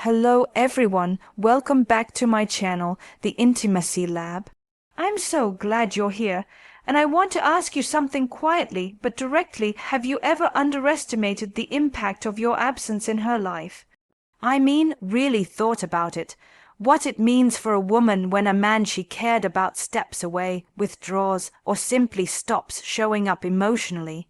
Hello everyone, welcome back to my channel, The Intimacy Lab. I'm so glad you're here, and I want to ask you something quietly but directly. Have you ever underestimated the impact of your absence in her life? I mean, really thought about it. What it means for a woman when a man she cared about steps away, withdraws, or simply stops showing up emotionally.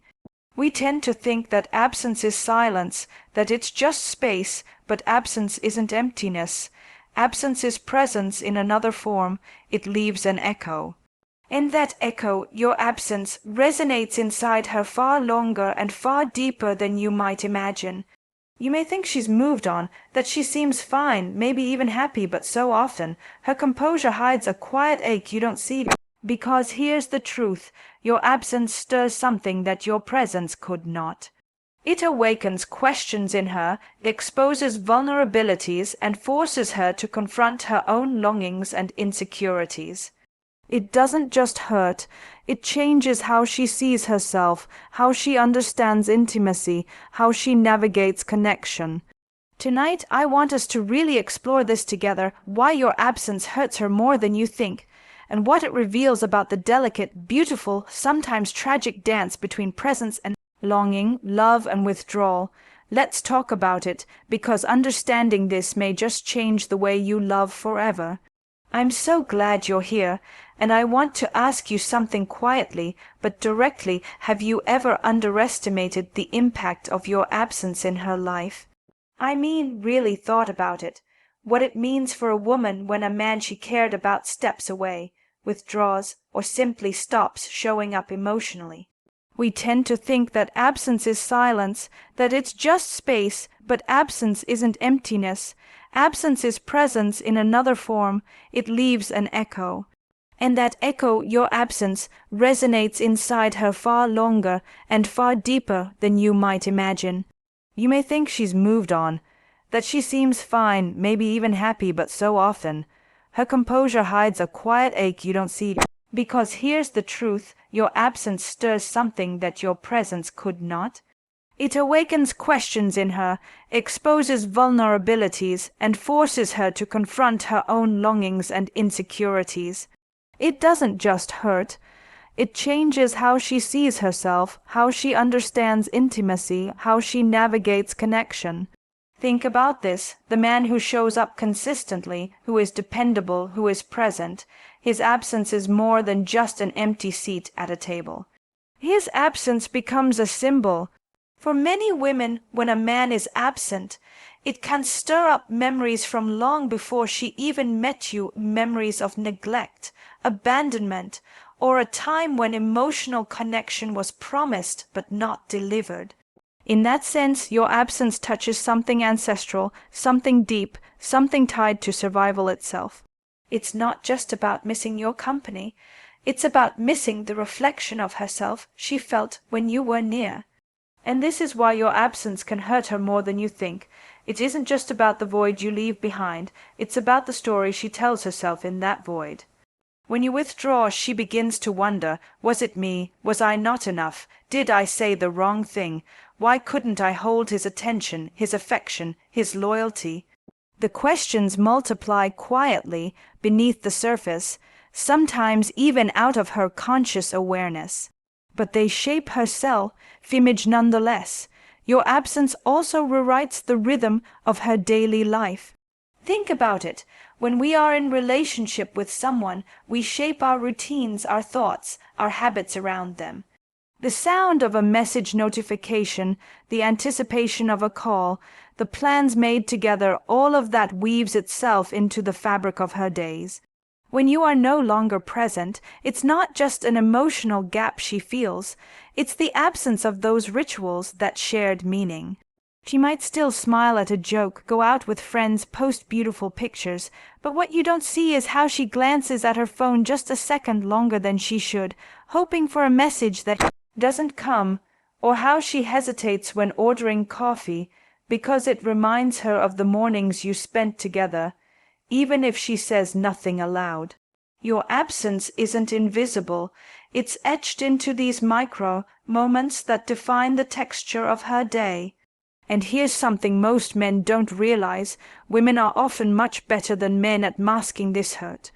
We tend to think that absence is silence, that it's just space, but absence isn't emptiness. Absence is presence in another form. It leaves an echo. And that echo, your absence, resonates inside her far longer and far deeper than you might imagine. You may think she's moved on, that she seems fine, maybe even happy, but so often her composure hides a quiet ache you don't see. Because here's the truth, your absence stirs something that your presence could not. It awakens questions in her, exposes vulnerabilities, and forces her to confront her own longings and insecurities. It doesn't just hurt, it changes how she sees herself, how she understands intimacy, how she navigates connection. Tonight, I want us to really explore this together, why your absence hurts her more than you think, and what it reveals about the delicate, beautiful, sometimes tragic dance between presence and longing, love and withdrawal. Let's talk about it, because understanding this may just change the way you love forever. I'm so glad you're here, and I want to ask you something quietly but directly. Have you ever underestimated the impact of your absence in her life? I mean, really thought about it. What it means for a woman when a man she cared about steps away, withdraws, or simply stops showing up emotionally. We tend to think that absence is silence, that it's just space, but absence isn't emptiness. Absence is presence in another form. It leaves an echo. And that echo, your absence, resonates inside her far longer and far deeper than you might imagine. You may think she's moved on, that she seems fine, maybe even happy, but so often her composure hides a quiet ache you don't see. Because here's the truth, your absence stirs something that your presence could not. It awakens questions in her, exposes vulnerabilities, and forces her to confront her own longings and insecurities. It doesn't just hurt, it changes how she sees herself, how she understands intimacy, how she navigates connection. Think about this, the man who shows up consistently, who is dependable, who is present. His absence is more than just an empty seat at a table. His absence becomes a symbol. For many women, when a man is absent, it can stir up memories from long before she even met you, memories of neglect, abandonment, or a time when emotional connection was promised but not delivered. In that sense, your absence touches something ancestral, something deep, something tied to survival itself. It's not just about missing your company. It's about missing the reflection of herself she felt when you were near. And this is why your absence can hurt her more than you think. It isn't just about the void you leave behind. It's about the story she tells herself in that void. When you withdraw, she begins to wonder, was it me? Was I not enough? Did I say the wrong thing? Why couldn't I hold his attention, his affection, his loyalty? The questions multiply quietly beneath the surface, sometimes even out of her conscious awareness. But they shape her self-image nonetheless. Your absence also rewrites the rhythm of her daily life. Think about it. When we are in relationship with someone, we shape our routines, our thoughts, our habits around them. The sound of a message notification, the anticipation of a call, the plans made together, all of that weaves itself into the fabric of her days. When you are no longer present, it's not just an emotional gap she feels, it's the absence of those rituals, that shared meaning. She might still smile at a joke, go out with friends, post beautiful pictures, but what you don't see is how she glances at her phone just a second longer than she should, hoping for a message that doesn't come, or how she hesitates when ordering coffee because it reminds her of the mornings you spent together, even if she says nothing aloud. Your absence isn't invisible. It's etched into these micro moments that define the texture of her day. And here's something most men don't realize. Women are often much better than men at masking this hurt.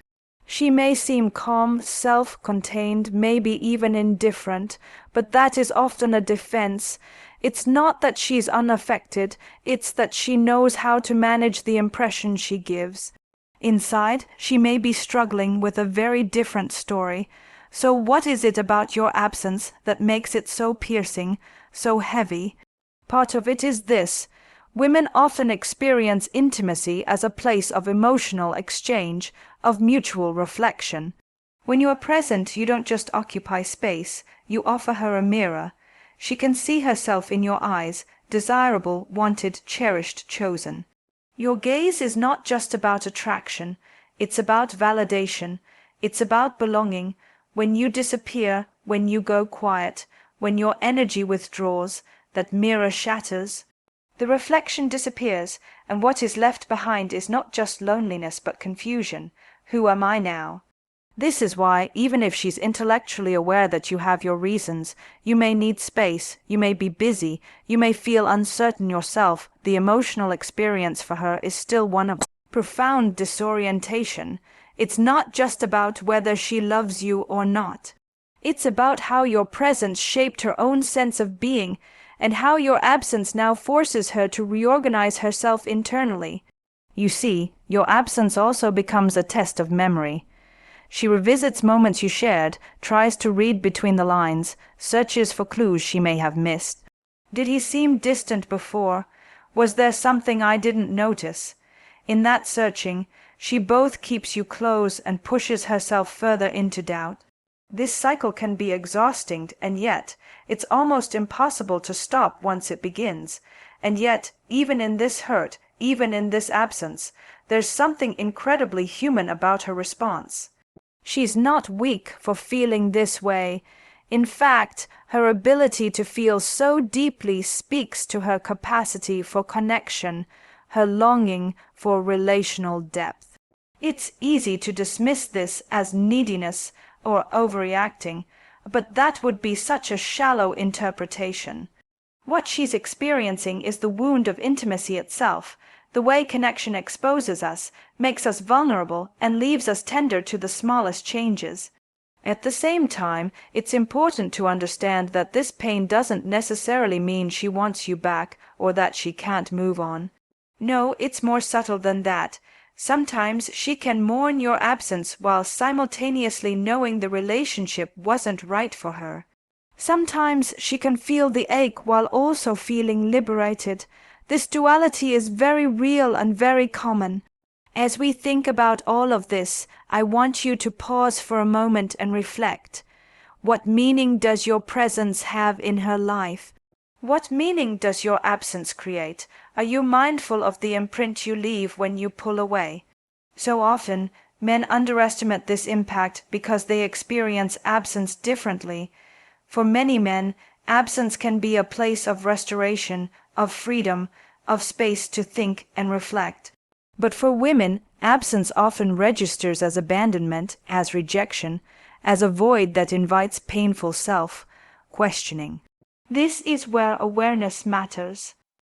She may seem calm, self-contained, maybe even indifferent, but that is often a defense. It's not that she's unaffected, it's that she knows how to manage the impression she gives. Inside, she may be struggling with a very different story. So what is it about your absence that makes it so piercing, so heavy? Part of it is this. Women often experience intimacy as a place of emotional exchange, of mutual reflection. When you are present, you don't just occupy space, you offer her a mirror. She can see herself in your eyes, desirable, wanted, cherished, chosen. Your gaze is not just about attraction, it's about validation, it's about belonging. When you disappear, when you go quiet, when your energy withdraws, that mirror shatters. The reflection disappears, and what is left behind is not just loneliness but confusion. Who am I now? This is why, even if she's intellectually aware that you have your reasons, you may need space, you may be busy, you may feel uncertain yourself, the emotional experience for her is still one of profound disorientation. It's not just about whether she loves you or not. It's about how your presence shaped her own sense of being, and how your absence now forces her to reorganize herself internally. You see, your absence also becomes a test of memory. She revisits moments you shared, tries to read between the lines, searches for clues she may have missed. Did he seem distant before? Was there something I didn't notice? In that searching, she both keeps you close and pushes herself further into doubt. This cycle can be exhausting, and yet it's almost impossible to stop once it begins. And yet, even in this hurt, even in this absence, there's something incredibly human about her response. She's not weak for feeling this way. In fact, her ability to feel so deeply speaks to her capacity for connection, her longing for relational depth. It's easy to dismiss this as neediness or overreacting, but that would be such a shallow interpretation. What she's experiencing is the wound of intimacy itself. The way connection exposes us, makes us vulnerable, and leaves us tender to the smallest changes. At the same time, it's important to understand that this pain doesn't necessarily mean she wants you back or that she can't move on. No, it's more subtle than that. Sometimes she can mourn your absence while simultaneously knowing the relationship wasn't right for her. Sometimes she can feel the ache while also feeling liberated. This duality is very real and very common. As we think about all of this, I want you to pause for a moment and reflect. What meaning does your presence have in her life? What meaning does your absence create? Are you mindful of the imprint you leave when you pull away? So often, men underestimate this impact because they experience absence differently. For many men, absence can be a place of restoration, of freedom, of space to think and reflect. But for women, absence often registers as abandonment, as rejection, as a void that invites painful self-questioning. This is where awareness matters.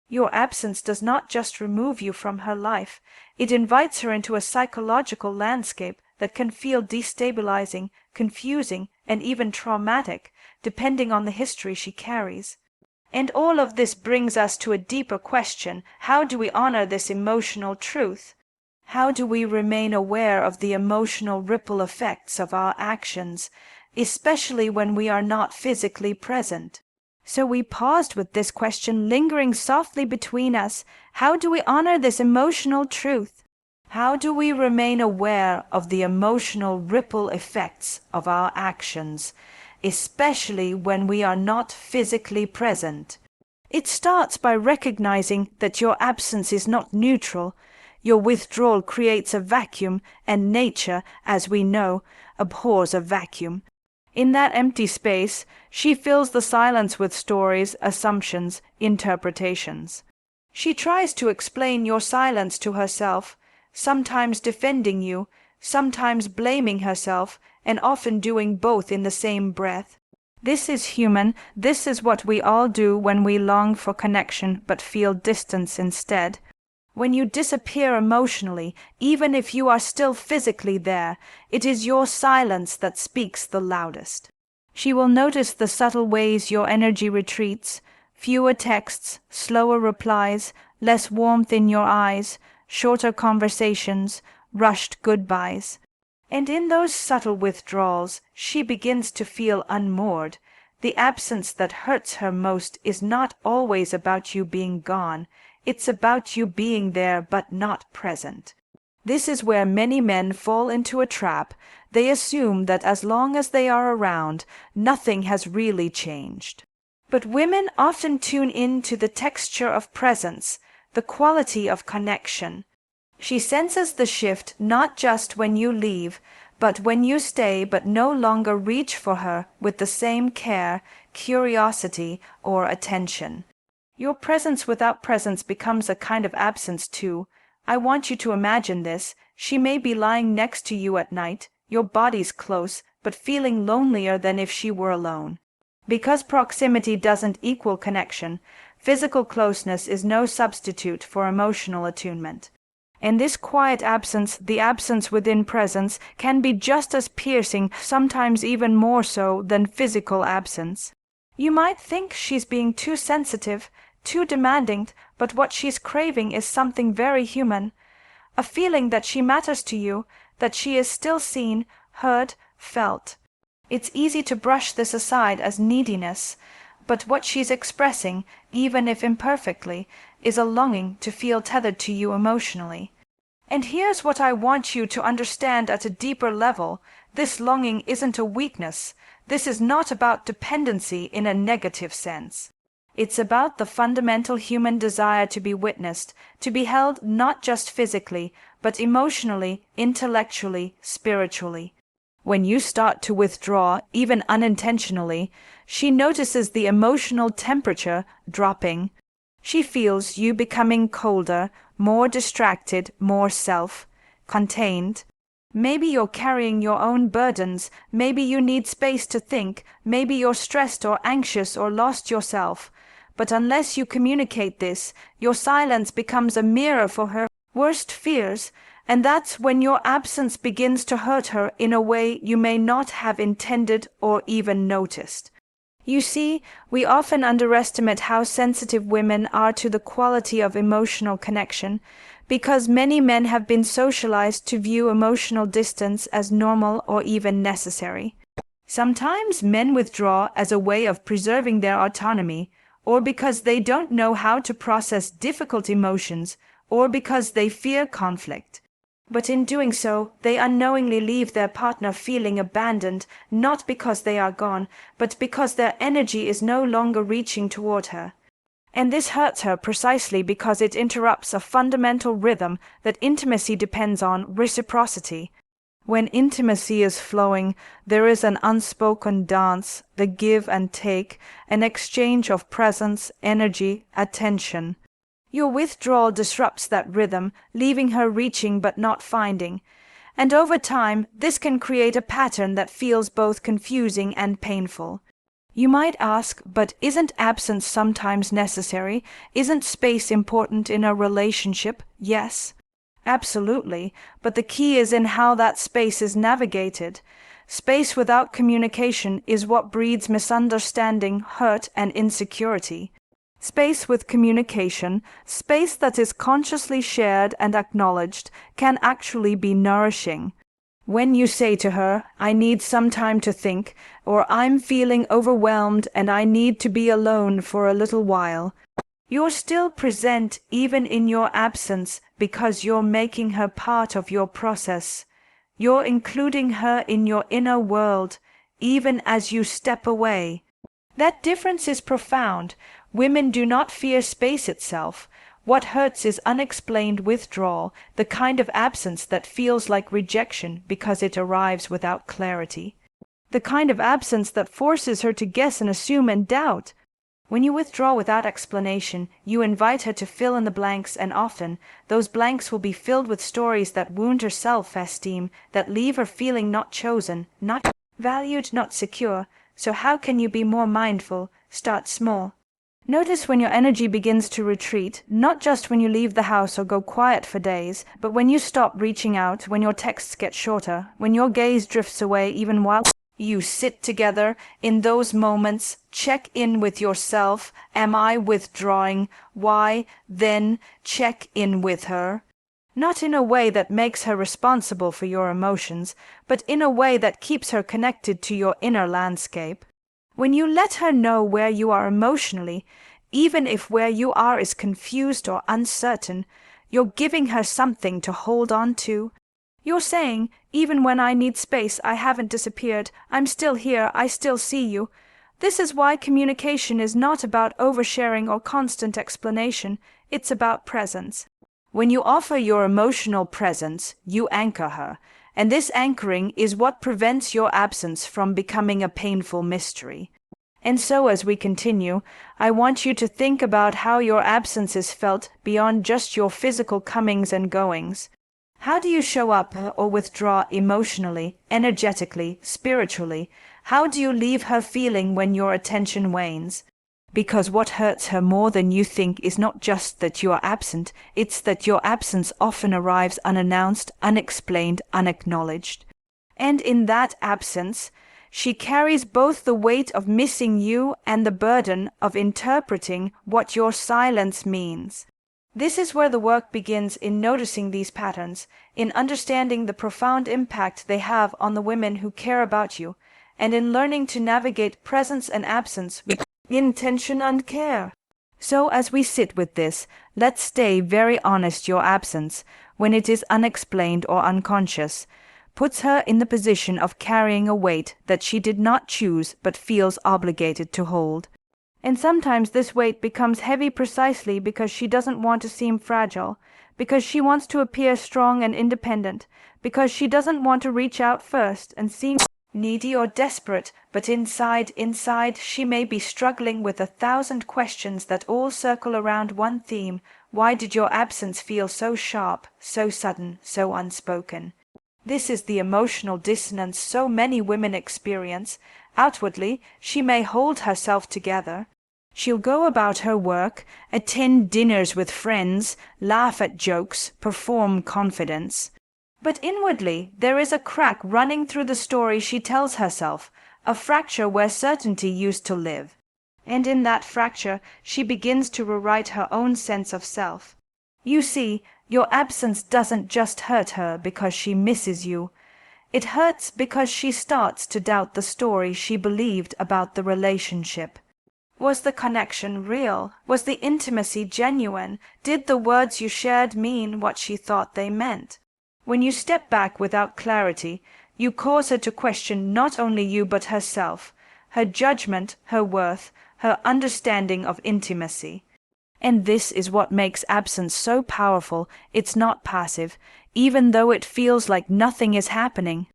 Your absence does not just remove you from her life, it invites her into a psychological landscape that can feel destabilizing, confusing, and even traumatic, depending on the history she carries. And all of this brings us to a deeper question. How do we honor this emotional truth? How do we remain aware of the emotional ripple effects of our actions, especially when we are not physically present? So we paused with this question lingering softly between us. How do we honor this emotional truth? How do we remain aware of the emotional ripple effects of our actions, especially when we are not physically present? It starts by recognizing that your absence is not neutral. Your withdrawal creates a vacuum, and nature, as we know, abhors a vacuum. In that empty space, she fills the silence with stories, assumptions, interpretations. She tries to explain your silence to herself, sometimes defending you, sometimes blaming herself, and often doing both in the same breath. This is human. This is what we all do when we long for connection but feel distance instead. When you disappear emotionally, even if you are still physically there, it is your silence that speaks the loudest. She will notice the subtle ways your energy retreats, fewer texts, slower replies, less warmth in your eyes, shorter conversations, rushed goodbyes. And in those subtle withdrawals, she begins to feel unmoored. The absence that hurts her most is not always about you being gone. It's about you being there but not present. This is where many men fall into a trap. They assume that as long as they are around, nothing has really changed. But women often tune in to the texture of presence, the quality of connection. She senses the shift not just when you leave, but when you stay but no longer reach for her with the same care, curiosity, or attention. Your presence without presence becomes a kind of absence too. I want you to imagine this. She may be lying next to you at night, your bodies close, but feeling lonelier than if she were alone. Because proximity doesn't equal connection, physical closeness is no substitute for emotional attunement. And this quiet absence, the absence within presence, can be just as piercing, sometimes even more so, than physical absence. You might think she's being too sensitive, too demanding, but what she's craving is something very human. A feeling that she matters to you, that she is still seen, heard, felt. It's easy to brush this aside as neediness, but what she's expressing, even if imperfectly, is a longing to feel tethered to you emotionally. And here's what I want you to understand at a deeper level. This longing isn't a weakness. This is not about dependency in a negative sense. It's about the fundamental human desire to be witnessed, to be held not just physically, but emotionally, intellectually, spiritually. When you start to withdraw, even unintentionally, she notices the emotional temperature dropping. She feels you becoming colder, more distracted, more self-contained. Maybe you're carrying your own burdens, maybe you need space to think, maybe you're stressed or anxious or lost yourself. But unless you communicate this, your silence becomes a mirror for her worst fears, and that's when your absence begins to hurt her in a way you may not have intended or even noticed. You see, we often underestimate how sensitive women are to the quality of emotional connection, because many men have been socialized to view emotional distance as normal or even necessary. Sometimes men withdraw as a way of preserving their autonomy, or because they don't know how to process difficult emotions, or because they fear conflict. But in doing so, they unknowingly leave their partner feeling abandoned, not because they are gone, but because their energy is no longer reaching toward her. And this hurts her precisely because it interrupts a fundamental rhythm that intimacy depends on: reciprocity. When intimacy is flowing, there is an unspoken dance, the give and take, an exchange of presence, energy, attention. Your withdrawal disrupts that rhythm, leaving her reaching but not finding. And over time, this can create a pattern that feels both confusing and painful. You might ask, but isn't absence sometimes necessary? Isn't space important in a relationship? Yes, absolutely, but the key is in how that space is navigated. Space without communication is what breeds misunderstanding, hurt, and insecurity. Space with communication, space that is consciously shared and acknowledged, can actually be nourishing. When you say to her, "I need some time to think," or "I'm feeling overwhelmed and I need to be alone for a little while," you're still present even in your absence because you're making her part of your process. You're including her in your inner world, even as you step away. That difference is profound. Women do not fear space itself. What hurts is unexplained withdrawal, the kind of absence that feels like rejection because it arrives without clarity. The kind of absence that forces her to guess and assume and doubt. When you withdraw without explanation, you invite her to fill in the blanks, and often those blanks will be filled with stories that wound her self-esteem, that leave her feeling not chosen, not valued, not secure. So how can you be more mindful? Start small. Notice when your energy begins to retreat, not just when you leave the house or go quiet for days, but when you stop reaching out, when your texts get shorter, when your gaze drifts away even while you sit together. In those moments, check in with yourself. Am I withdrawing? Why? Then check in with her. Not in a way that makes her responsible for your emotions, but in a way that keeps her connected to your inner landscape. When you let her know where you are emotionally, even if where you are is confused or uncertain, you're giving her something to hold on to. You're saying, even when I need space, I haven't disappeared. I'm still here. I still see you. This is why communication is not about oversharing or constant explanation. It's about presence. When you offer your emotional presence, you anchor her. And this anchoring is what prevents your absence from becoming a painful mystery. And so as we continue, I want you to think about how your absence is felt beyond just your physical comings and goings. How do you show up or withdraw emotionally, energetically, spiritually? How do you leave her feeling when your attention wanes? Because what hurts her more than you think is not just that you are absent, it's that your absence often arrives unannounced, unexplained, unacknowledged. And in that absence, she carries both the weight of missing you and the burden of interpreting what your silence means. This is where the work begins, in noticing these patterns, in understanding the profound impact they have on the women who care about you, and in learning to navigate presence and absence with intention and care. So as we sit with this, let's stay very honest. Your absence, when it is unexplained or unconscious, puts her in the position of carrying a weight that she did not choose but feels obligated to hold. And sometimes this weight becomes heavy precisely because she doesn't want to seem fragile, because she wants to appear strong and independent, because she doesn't want to reach out first and seem needy or desperate, but inside she may be struggling with 1,000 questions that all circle around one theme. Why did your absence feel so sharp, so sudden, so unspoken? This is the emotional dissonance so many women experience. Outwardly, she may hold herself together. She'll go about her work, attend dinners with friends, laugh at jokes, perform confidence. But inwardly, there is a crack running through the story she tells herself, a fracture where certainty used to live. And in that fracture, she begins to rewrite her own sense of self. You see, your absence doesn't just hurt her because she misses you. It hurts because she starts to doubt the story she believed about the relationship. Was the connection real? Was the intimacy genuine? Did the words you shared mean what she thought they meant? When you step back without clarity, you cause her to question not only you but herself, her judgment, her worth, her understanding of intimacy. And this is what makes absence so powerful. It's not passive, even though it feels like nothing is happening.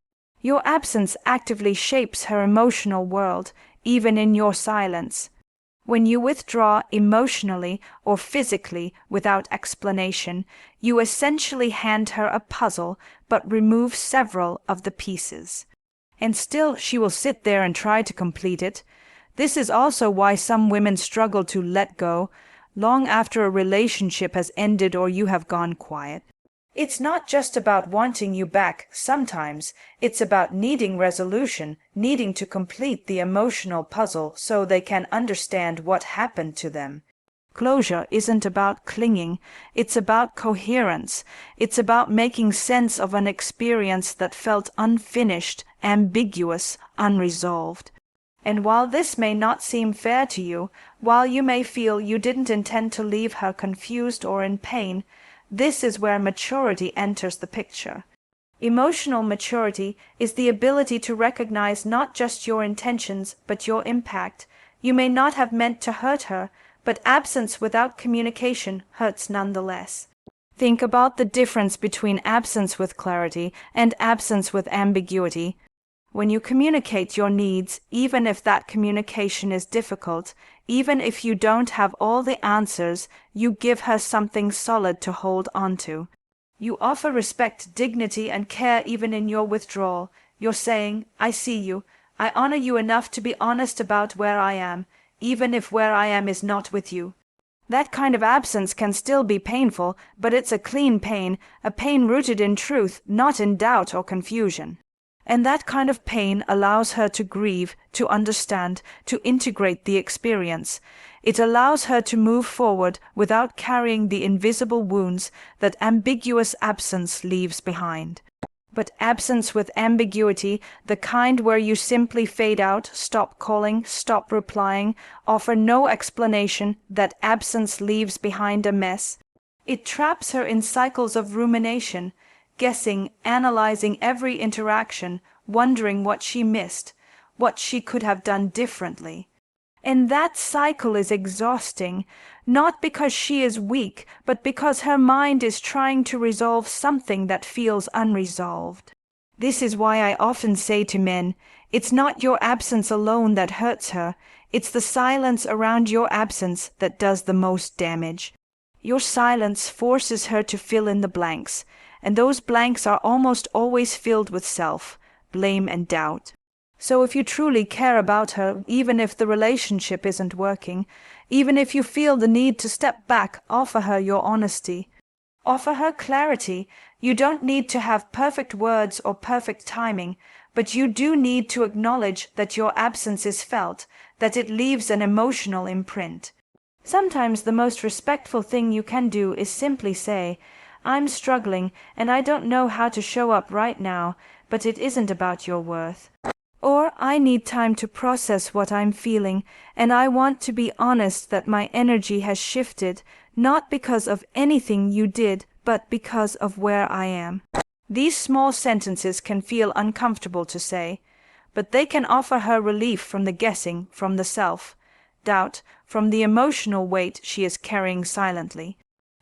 Your absence actively shapes her emotional world, even in your silence. When you withdraw emotionally or physically without explanation, you essentially hand her a puzzle but remove several of the pieces. And still she will sit there and try to complete it. This is also why some women struggle to let go long after a relationship has ended or you have gone quiet. It's not just about wanting you back sometimes, it's about needing resolution, needing to complete the emotional puzzle so they can understand what happened to them. Closure isn't about clinging, it's about coherence. It's about making sense of an experience that felt unfinished, ambiguous, unresolved. And while this may not seem fair to you, while you may feel you didn't intend to leave her confused or in pain, this is where maturity enters the picture. Emotional maturity is the ability to recognize not just your intentions, but your impact. You may not have meant to hurt her, but absence without communication hurts nonetheless. Think about the difference between absence with clarity and absence with ambiguity. When you communicate your needs, even if that communication is difficult, even if you don't have all the answers, you give her something solid to hold onto. You offer respect, dignity, and care even in your withdrawal. You're saying, I see you, I honor you enough to be honest about where I am, even if where I am is not with you. That kind of absence can still be painful, but it's a clean pain, a pain rooted in truth, not in doubt or confusion. And that kind of pain allows her to grieve, to understand, to integrate the experience. It allows her to move forward without carrying the invisible wounds that ambiguous absence leaves behind. But absence with ambiguity, the kind where you simply fade out, stop calling, stop replying, offer no explanation, that absence leaves behind a mess. It traps her in cycles of rumination, guessing, analyzing every interaction, wondering what she missed, what she could have done differently. And that cycle is exhausting, not because she is weak, but because her mind is trying to resolve something that feels unresolved. This is why I often say to men, it's not your absence alone that hurts her, it's the silence around your absence that does the most damage. Your silence forces her to fill in the blanks, and those blanks are almost always filled with self, blame and doubt. So if you truly care about her, even if the relationship isn't working, even if you feel the need to step back, offer her your honesty. Offer her clarity. You don't need to have perfect words or perfect timing, but you do need to acknowledge that your absence is felt, that it leaves an emotional imprint. Sometimes the most respectful thing you can do is simply say, I'm struggling and I don't know how to show up right now, but it isn't about your worth. Or I need time to process what I'm feeling, and I want to be honest that my energy has shifted, not because of anything you did, but because of where I am. These small sentences can feel uncomfortable to say, but they can offer her relief from the guessing, from the self-doubt, from the emotional weight she is carrying silently.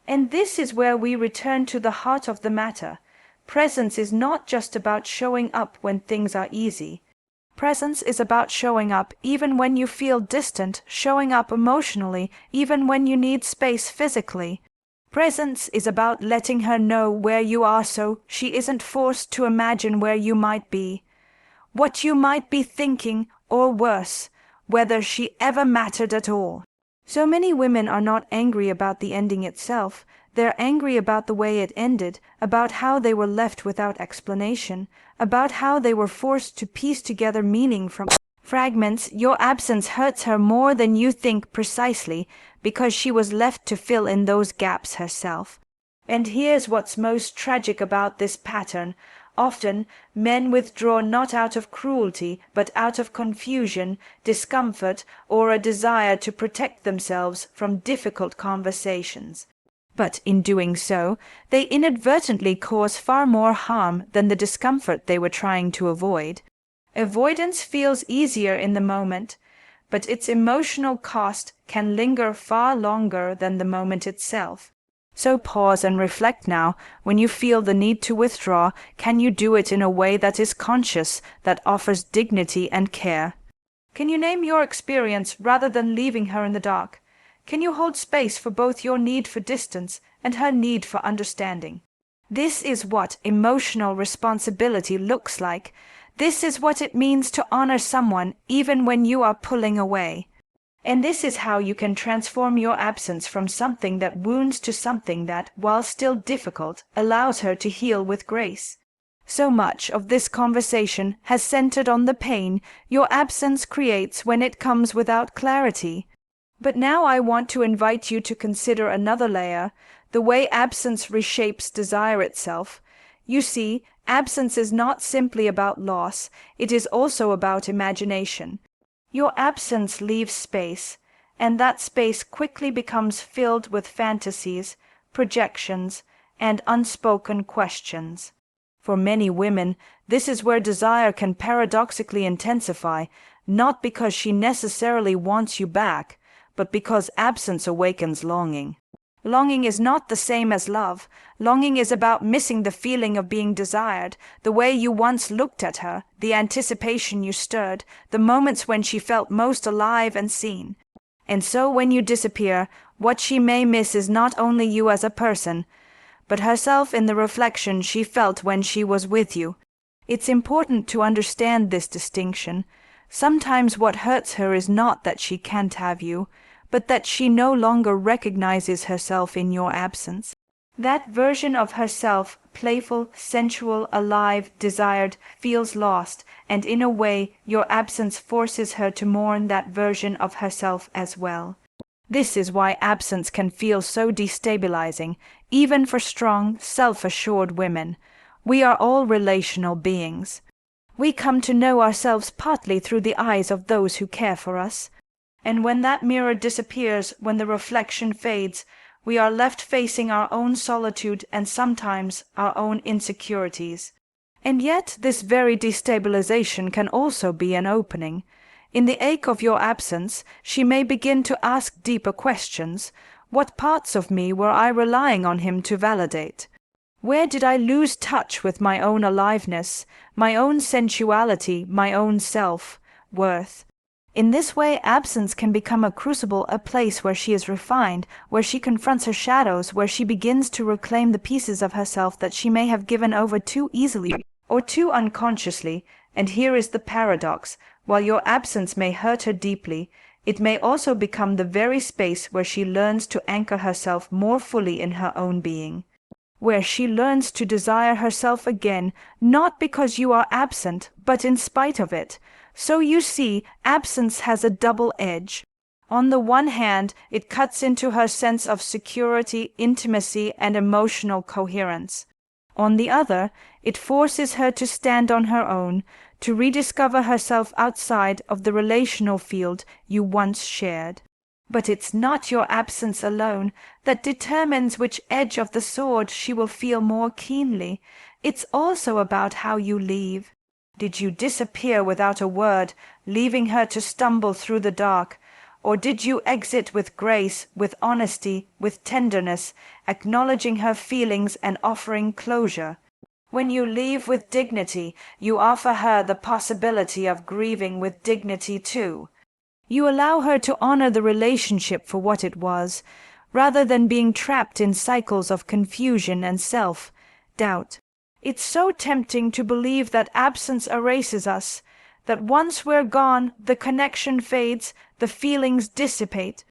And this is where we return to the heart of the matter. Presence is not just about showing up when things are easy. Presence is about showing up even when you feel distant, showing up emotionally, even when you need space physically. Presence is about letting her know where you are so she isn't forced to imagine where you might be, what you might be thinking, or worse, whether she ever mattered at all. So many women are not angry about the ending itself. They're angry about the way it ended, about how they were left without explanation, about how they were forced to piece together meaning from fragments. Your absence hurts her more than you think precisely because she was left to fill in those gaps herself. And here's what's most tragic about this pattern. Often men withdraw not out of cruelty, but out of confusion, discomfort, or a desire to protect themselves from difficult conversations. But in doing so, they inadvertently cause far more harm than the discomfort they were trying to avoid. Avoidance feels easier in the moment, but its emotional cost can linger far longer than the moment itself. So pause and reflect now. When you feel the need to withdraw, can you do it in a way that is conscious, that offers dignity and care? Can you name your experience rather than leaving her in the dark? Can you hold space for both your need for distance and her need for understanding? This is what emotional responsibility looks like. This is what it means to honor someone even when you are pulling away. And this is how you can transform your absence from something that wounds to something that, while still difficult, allows her to heal with grace. So much of this conversation has centered on the pain your absence creates when it comes without clarity. But now I want to invite you to consider another layer, the way absence reshapes desire itself. You see, absence is not simply about loss, it is also about imagination. Your absence leaves space, and that space quickly becomes filled with fantasies, projections, and unspoken questions. For many women, this is where desire can paradoxically intensify, not because she necessarily wants you back, but because absence awakens longing. Longing is not the same as love. Longing is about missing the feeling of being desired, the way you once looked at her, the anticipation you stirred, the moments when she felt most alive and seen. And so when you disappear, what she may miss is not only you as a person, but herself in the reflection she felt when she was with you. It's important to understand this distinction. Sometimes what hurts her is not that she can't have you, but that she no longer recognizes herself in your absence. That version of herself, playful, sensual, alive, desired, feels lost, and in a way your absence forces her to mourn that version of herself as well. This is why absence can feel so destabilizing, even for strong, self-assured women. We are all relational beings. We come to know ourselves partly through the eyes of those who care for us. And when that mirror disappears, when the reflection fades, we are left facing our own solitude and sometimes our own insecurities. And yet this very destabilization can also be an opening. In the ache of your absence, she may begin to ask deeper questions. What parts of me were I relying on him to validate? Where did I lose touch with my own aliveness, my own sensuality, my own self-worth? In this way, absence can become a crucible, a place where she is refined, where she confronts her shadows, where she begins to reclaim the pieces of herself that she may have given over too easily or too unconsciously. And here is the paradox. While your absence may hurt her deeply, it may also become the very space where she learns to anchor herself more fully in her own being, where she learns to desire herself again, not because you are absent, but in spite of it. So you see, absence has a double edge. On the one hand, it cuts into her sense of security, intimacy, and emotional coherence. On the other, it forces her to stand on her own, to rediscover herself outside of the relational field you once shared. But it's not your absence alone that determines which edge of the sword she will feel more keenly. It's also about how you leave. Did you disappear without a word, leaving her to stumble through the dark? Or did you exit with grace, with honesty, with tenderness, acknowledging her feelings and offering closure? When you leave with dignity, you offer her the possibility of grieving with dignity too. You allow her to honor the relationship for what it was, rather than being trapped in cycles of confusion and self-doubt. It's so tempting to believe that absence erases us, that once we're gone, the connection fades, the feelings dissipate.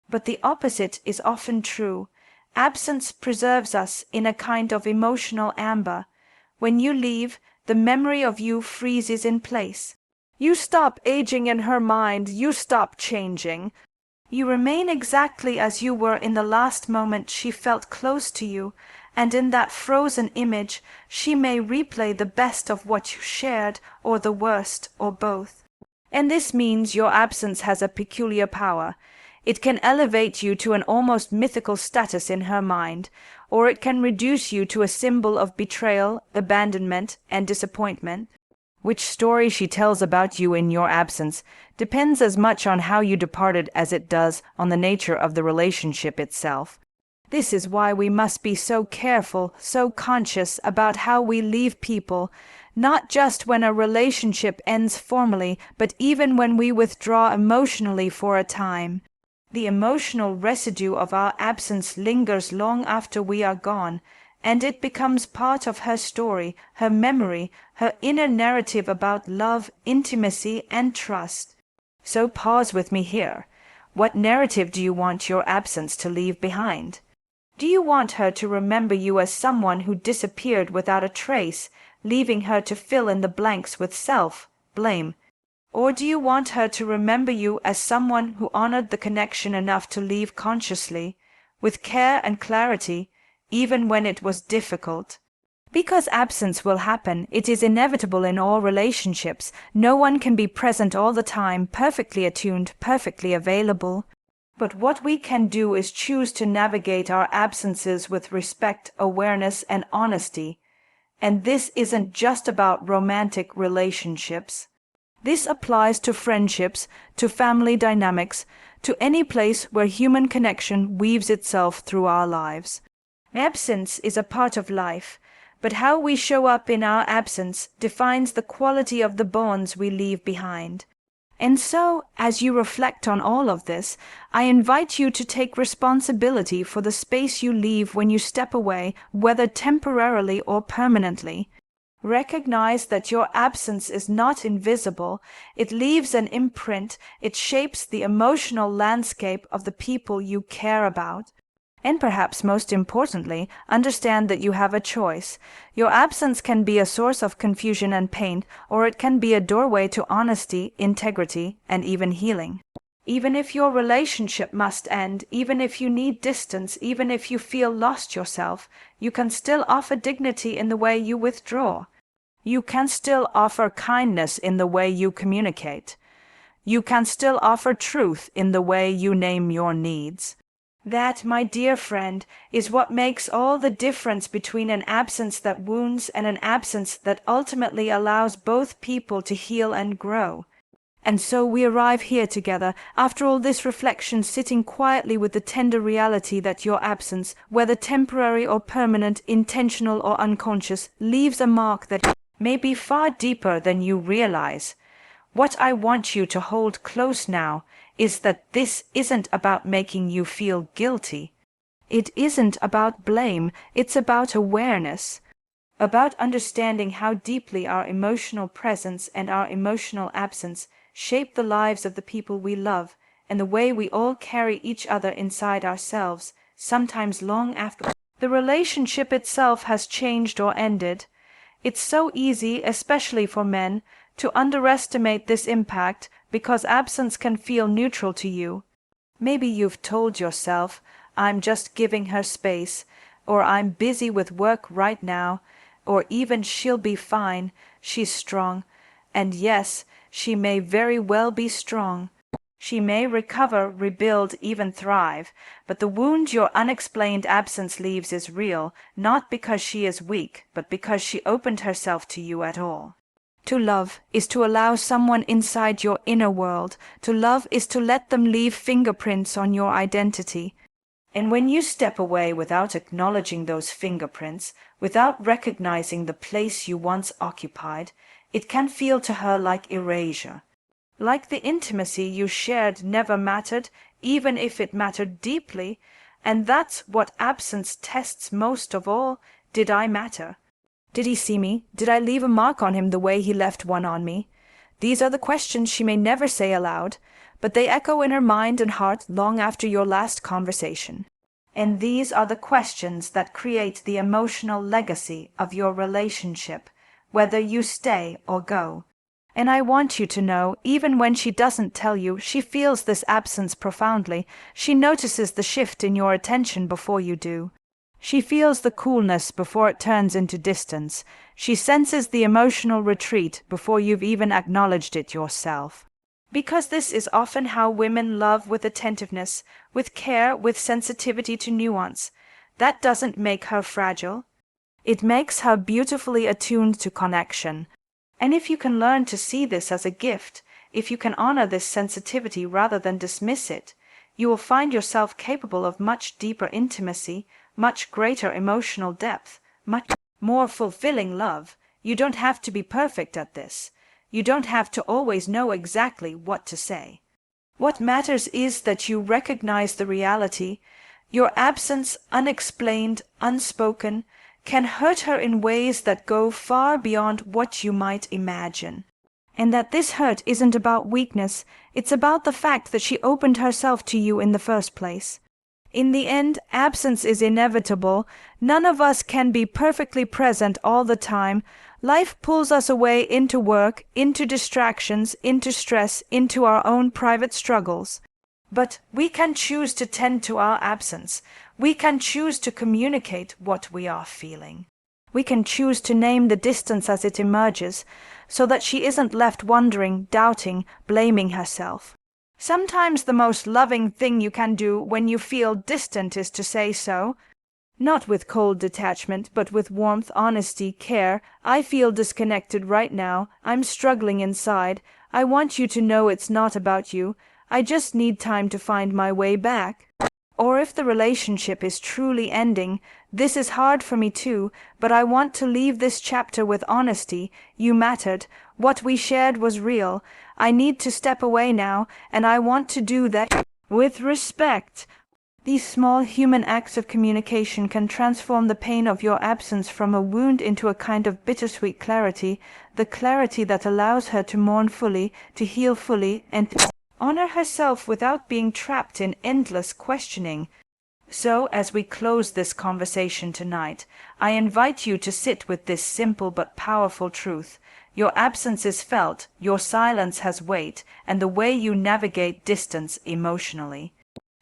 But the opposite is often true. Absence preserves us in a kind of emotional amber. When you leave, the memory of you freezes in place. You stop aging in her mind, you stop changing. You remain exactly as you were in the last moment she felt close to you, and in that frozen image she may replay the best of what you shared, or the worst, or both. And this means your absence has a peculiar power. It can elevate you to an almost mythical status in her mind, or it can reduce you to a symbol of betrayal, abandonment, and disappointment. Which story she tells about you in your absence depends as much on how you departed as it does on the nature of the relationship itself. This is why we must be so careful, so conscious about how we leave people, not just when a relationship ends formally, but even when we withdraw emotionally for a time. The emotional residue of our absence lingers long after we are gone, and it becomes part of her story, her memory, her inner narrative about love, intimacy, and trust. So pause with me here. What narrative do you want your absence to leave behind? Do you want her to remember you as someone who disappeared without a trace, leaving her to fill in the blanks with self-blame? Or do you want her to remember you as someone who honored the connection enough to leave consciously, with care and clarity, even when it was difficult? Because absence will happen, it is inevitable in all relationships. No one can be present all the time, perfectly attuned, perfectly available. But what we can do is choose to navigate our absences with respect, awareness, and honesty. And this isn't just about romantic relationships. This applies to friendships, to family dynamics, to any place where human connection weaves itself through our lives. Absence is a part of life, but how we show up in our absence defines the quality of the bonds we leave behind. And so, as you reflect on all of this, I invite you to take responsibility for the space you leave when you step away, whether temporarily or permanently. Recognize that your absence is not invisible. It leaves an imprint. It shapes the emotional landscape of the people you care about. And perhaps most importantly, understand that you have a choice. Your absence can be a source of confusion and pain, or it can be a doorway to honesty, integrity, and even healing. Even if your relationship must end, even if you need distance, even if you feel lost yourself, you can still offer dignity in the way you withdraw. You can still offer kindness in the way you communicate. You can still offer truth in the way you name your needs. That, my dear friend, is what makes all the difference between an absence that wounds and an absence that ultimately allows both people to heal and grow. And so we arrive here together, after all this reflection, sitting quietly with the tender reality that your absence, whether temporary or permanent, intentional or unconscious, leaves a mark that may be far deeper than you realize. What I want you to hold close now is that this isn't about making you feel guilty. It isn't about blame, it's about awareness. About understanding how deeply our emotional presence and our emotional absence shape the lives of the people we love, and the way we all carry each other inside ourselves, sometimes long after the relationship itself has changed or ended. It's so easy, especially for men, to underestimate this impact because absence can feel neutral to you. Maybe you've told yourself, I'm just giving her space, or I'm busy with work right now, or even she'll be fine, she's strong. And yes, she may very well be strong. She may recover, rebuild, even thrive, but the wound your unexplained absence leaves is real, not because she is weak, but because she opened herself to you at all. To love is to allow someone inside your inner world. To love is to let them leave fingerprints on your identity. And when you step away without acknowledging those fingerprints, without recognizing the place you once occupied, it can feel to her like erasure. Like the intimacy you shared never mattered, even if it mattered deeply, and that's what absence tests most of all. Did I matter? Did he see me? Did I leave a mark on him the way he left one on me? These are the questions she may never say aloud, but they echo in her mind and heart long after your last conversation. And these are the questions that create the emotional legacy of your relationship, whether you stay or go. And I want you to know, even when she doesn't tell you, she feels this absence profoundly. She notices the shift in your attention before you do. She feels the coolness before it turns into distance. She senses the emotional retreat before you've even acknowledged it yourself. Because this is often how women love, with attentiveness, with care, with sensitivity to nuance. That doesn't make her fragile. It makes her beautifully attuned to connection. And if you can learn to see this as a gift, if you can honor this sensitivity rather than dismiss it, you will find yourself capable of much deeper intimacy, much greater emotional depth, much more fulfilling love. You don't have to be perfect at this. You don't have to always know exactly what to say. What matters is that you recognize the reality. Your absence, unexplained, unspoken, can hurt her in ways that go far beyond what you might imagine. And that this hurt isn't about weakness, it's about the fact that she opened herself to you in the first place. In the end, absence is inevitable. None of us can be perfectly present all the time. Life pulls us away into work, into distractions, into stress, into our own private struggles. But we can choose to tend to our absence. We can choose to communicate what we are feeling. We can choose to name the distance as it emerges, so that she isn't left wondering, doubting, blaming herself. Sometimes the most loving thing you can do when you feel distant is to say so. Not with cold detachment, but with warmth, honesty, care. I feel disconnected right now. I'm struggling inside. I want you to know it's not about you. I just need time to find my way back. Or if the relationship is truly ending, this is hard for me too, but I want to leave this chapter with honesty. You mattered. What we shared was real. I need to step away now, and I want to do that with respect. These small human acts of communication can transform the pain of your absence from a wound into a kind of bittersweet clarity, the clarity that allows her to mourn fully, to heal fully, and to honor herself without being trapped in endless questioning. So, as we close this conversation tonight, I invite you to sit with this simple but powerful truth. Your absence is felt, your silence has weight, and the way you navigate distance emotionally,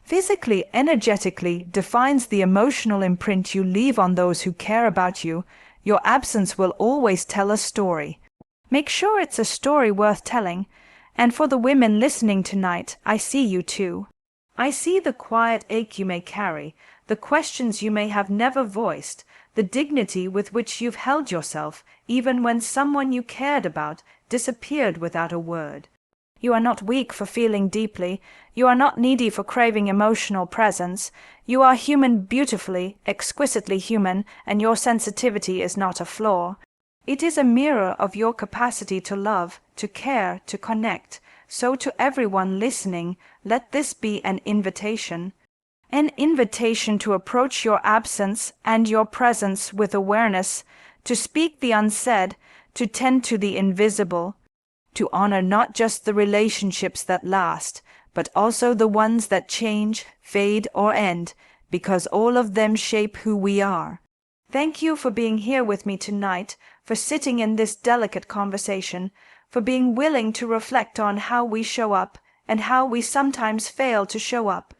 physically, energetically, defines the emotional imprint you leave on those who care about you. Your absence will always tell a story. Make sure it's a story worth telling. And for the women listening tonight, I see you too. I see the quiet ache you may carry, the questions you may have never voiced, the dignity with which you've held yourself, even when someone you cared about disappeared without a word. You are not weak for feeling deeply. You are not needy for craving emotional presence. You are human, beautifully, exquisitely human, and your sensitivity is not a flaw. It is a mirror of your capacity to love, to care, to connect. So to everyone listening, let this be an invitation. An invitation to approach your absence and your presence with awareness, to speak the unsaid, to tend to the invisible, to honor not just the relationships that last, but also the ones that change, fade, or end, because all of them shape who we are. Thank you for being here with me tonight, for sitting in this delicate conversation, for being willing to reflect on how we show up and how we sometimes fail to show up.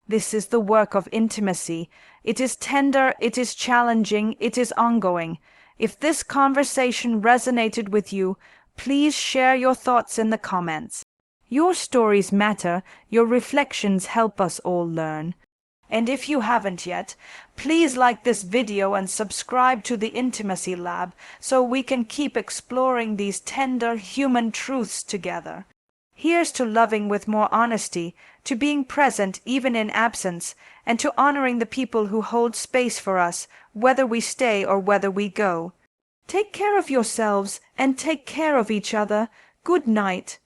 This is the work of intimacy. It is tender, it is challenging, it is ongoing. If this conversation resonated with you, please share your thoughts in the comments. Your stories matter, your reflections help us all learn. And if you haven't yet, please like this video and subscribe to the Intimacy Lab so we can keep exploring these tender human truths together. Here's to loving with more honesty, to being present even in absence, and to honoring the people who hold space for us, whether we stay or whether we go. Take care of yourselves and take care of each other. Good night.